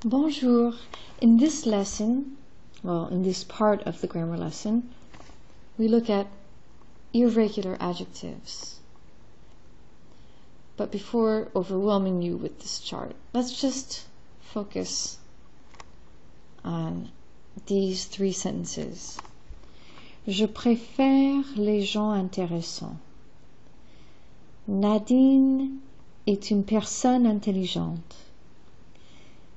Bonjour. In this lesson, in this part of the grammar lesson, we look at irregular adjectives. But before overwhelming you with this chart, let's just focus on these three sentences. Je préfère les gens intéressants. Nadine est une personne intelligente.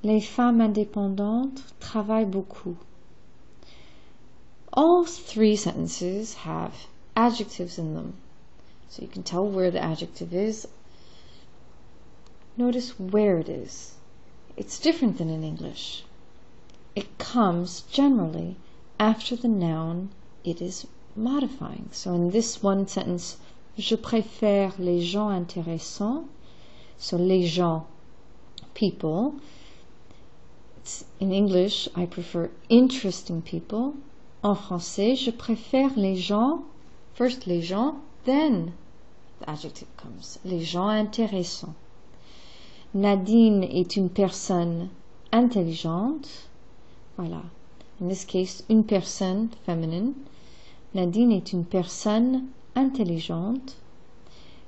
Les femmes indépendantes travaillent beaucoup. All three sentences have adjectives in them. So you can tell where the adjective is. Notice where it is. It's different than in English. It comes generally after the noun it is modifying. So in this one sentence, je préfère les gens intéressants. So les gens, people. In English, I prefer interesting people. En français, je préfère les gens. First les gens, then the adjective comes. Les gens intéressants. Nadine est une personne intelligente. Voilà. In this case, une personne, feminine. Nadine est une personne intelligente.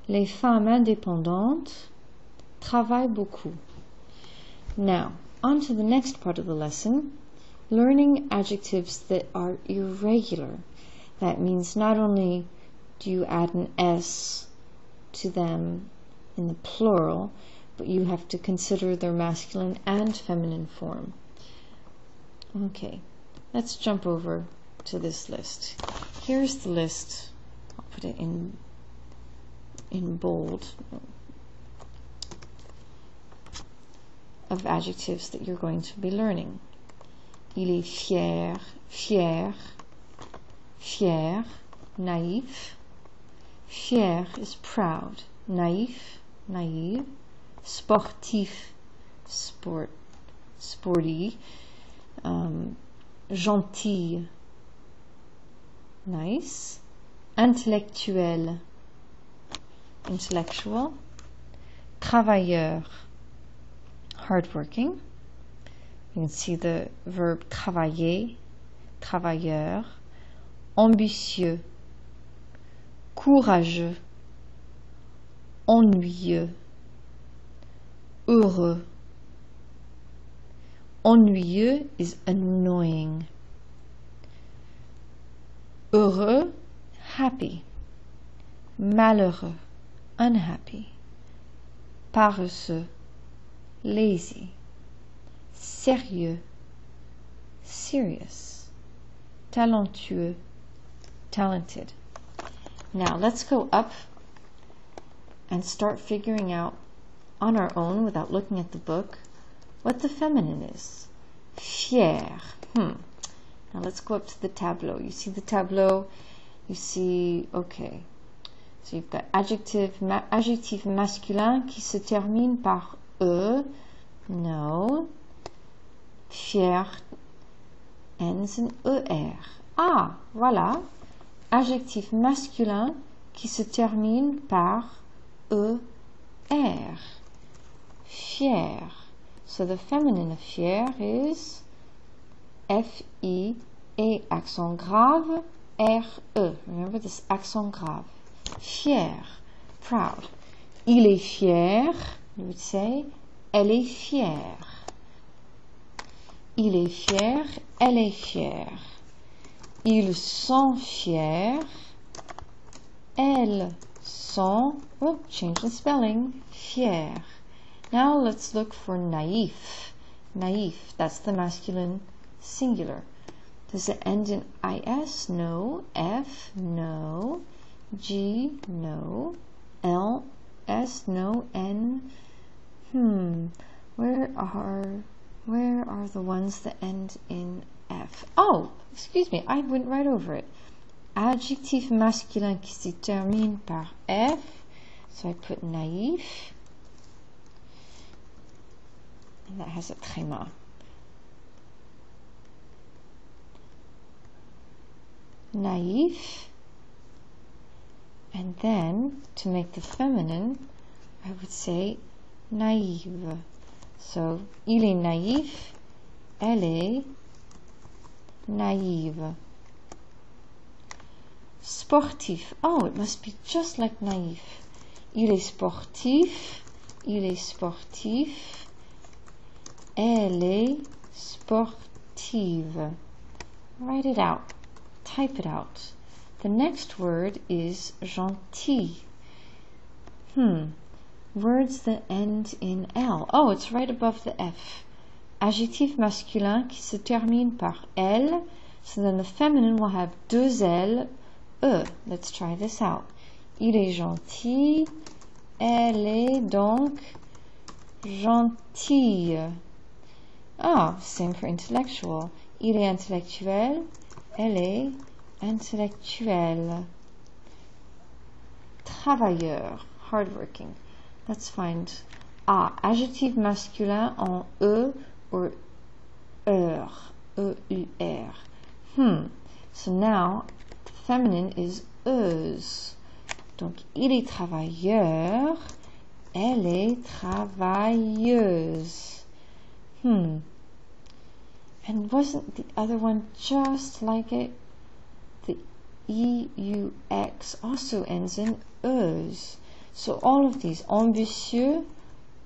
Les femmes indépendantes travaillent beaucoup. Now, on to the next part of the lesson, learning adjectives that are irregular. That means not only do you add an S to them in the plural, but you have to consider their masculine and feminine form. Okay, let's jump over to this list. Here's the list. I'll put it in bold of adjectives that you're going to be learning. Il est fier, fière, fier, naïf. Fier is proud, naïf, naïve. Sportif, sport, sporty. Gentil, nice. Intellectuel, intellectual. Travailleur, hardworking. You can see the verb travailler, travailleur. Ambitieux, courageux, ennuyeux, heureux. Ennuyeux is annoying. Heureux, happy. Malheureux, unhappy. Paresseux, lazy. Sérieux, serious. Talentueux, talented. Now let's go up and start figuring out on our own, without looking at the book, what the feminine is. Fier. Now let's go up to the tableau. You see the tableau? You see, okay. So you've got adjectif masculin qui se termine par E. No. Fier ends in ER. Ah, voilà. Adjectif masculin qui se termine par ER. Fier. So the feminine of fier is F-I-E accent grave R-E. Remember this accent grave. Fier, proud. Il est fier. You would say, elle est fière. Il est fier, elle est fière. Ils sont fiers. Elles sont, change the spelling, fiers. Now let's look for naïf. Naïf, that's the masculine singular. Does it end in IS? No. F? No. G? No. L? S? No. N? Where are the ones that end in F? Oh, excuse me, I went right over it. Adjectif masculin qui se termine par F. So I put naïf. And that has a tréma. Naïf. And then, to make the feminine, I would say naïve. So, il est naïf, elle est naïve. Sportif. Oh, it must be just like naïf. Il est sportif, il est sportif, elle est sportive. Write it out. Type it out. The next word is gentil. Words that end in L. Oh, it's right above the F. Adjectif masculin qui se termine par L. So then the feminine will have deux L, E. Let's try this out. Il est gentil. Elle est donc gentille. Ah, same for intellectual. Il est intellectuel. Elle est intellectuelle. Travailleur, hardworking. Let's find adjectif masculin en E or EUR. E-U-R. So now, the feminine is euse. Donc, il est travailleur, elle est travailleuse. And wasn't the other one just like it? The E-U-X also ends in euse. So all of these, ambitieux,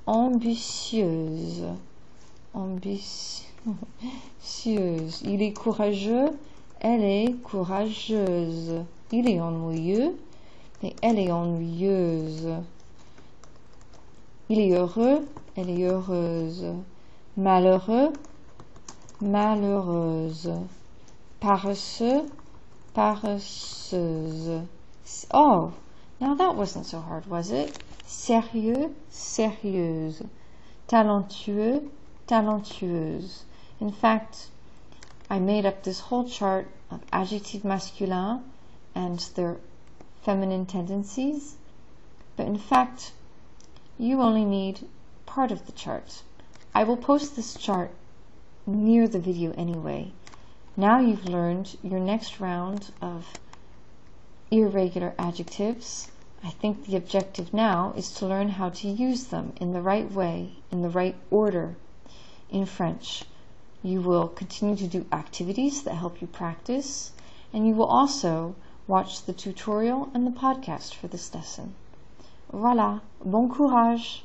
ambitieuse, ambitieuse. Il est courageux, elle est courageuse. Il est ennuyeux, et elle est ennuyeuse. Il est heureux, elle est heureuse. Malheureux, malheureuse. Paresseux, paresseuse. Oh, now that wasn't so hard, was it? Sérieux, sérieuse. Talentueux, talentueuse. In fact, I made up this whole chart of adjective masculin and their feminine tendencies, but in fact, you only need part of the chart. I will post this chart near the video anyway. Now you've learned your next round of irregular adjectives. I think the objective now is to learn how to use them in the right way, in the right order in French. You will continue to do activities that help you practice, and you will also watch the tutorial and the podcast for this lesson. Voilà, bon courage!